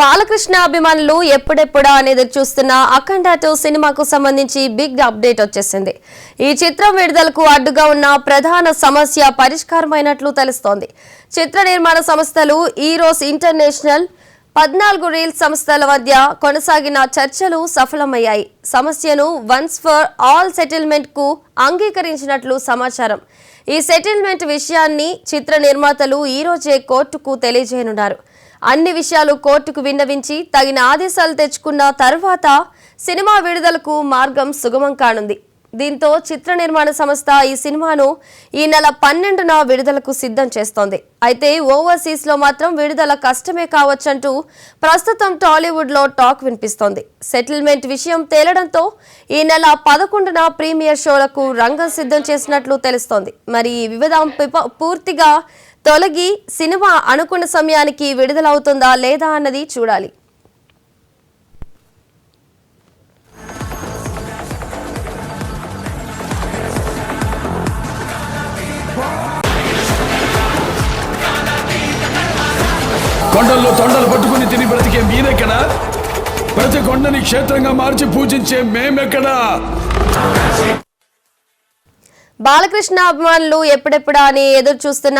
బాలకృష్ణ అభిమానులు ఎప్పుడెప్పుడా అనేది చూస్తున్న అఖండ 2 సినిమాకు సంబంధించి బిగ్ అప్డేట్ వచ్చేసింది. ఈ చిత్రం విడుదలకు అడ్డుగా ఉన్న ప్రధాన సమస్య పరిష్కారమైనట్లు తెలుస్తోంది. చిత్ర నిర్మాణ సంస్థలు ఈరోస్ ఇంటర్నేషనల్ 14 రీల్ సంస్థల మధ్య కొనసాగిన చర్చలు సఫలమయ్యాయి. సమస్యను వన్స్ ఫర్ ఆల్ సెటిల్మెంట్ కు అంగీకరించినట్లు సమాచారం. ఈ సెటిల్మెంట్ విషయాన్ని చిత్ర నిర్మాతలు ఈ రోజే కోర్టుకు తెలియజేయనున్నారు. అన్ని విషయాలు కోర్టుకు విన్నవించి తగిన ఆదేశాలు తెచ్చుకున్న తర్వాత సినిమా విడుదలకు మార్గం సుగమం కానుంది. దీంతో చిత్ర నిర్మాణ సంస్థ ఈ సినిమాను ఈ నెల 12న విడుదలకు సిద్ధం చేస్తోంది. అయితే ఓవర్సీస్ లో మాత్రం విడుదల కష్టమే కావచ్చంటూ ప్రస్తుతం టాలీవుడ్ లో టాక్ వినిపిస్తోంది. సెటిల్మెంట్ విషయం తేలడంతో ఈ నెల 11న ప్రీమియర్ షోలకు రంగం సిద్ధం చేసినట్లు తెలుస్తోంది. మరి ఈ వివాదం పూర్తిగా తొలగి సినిమా అనుకున్న సమయానికి విడుదలవుతుందా లేదా అన్నది చూడాలి. కొండల్లో తొండలు పట్టుకుని తిని బ్రతికే మీరెక్కడా? ప్రతి కొండని క్షేత్రంగా మార్చి పూజించే మేమెక్కడా? బాలకృష్ణ అభిమానులు ఎప్పుడెప్పుడా అని ఎదురు చూస్తున్న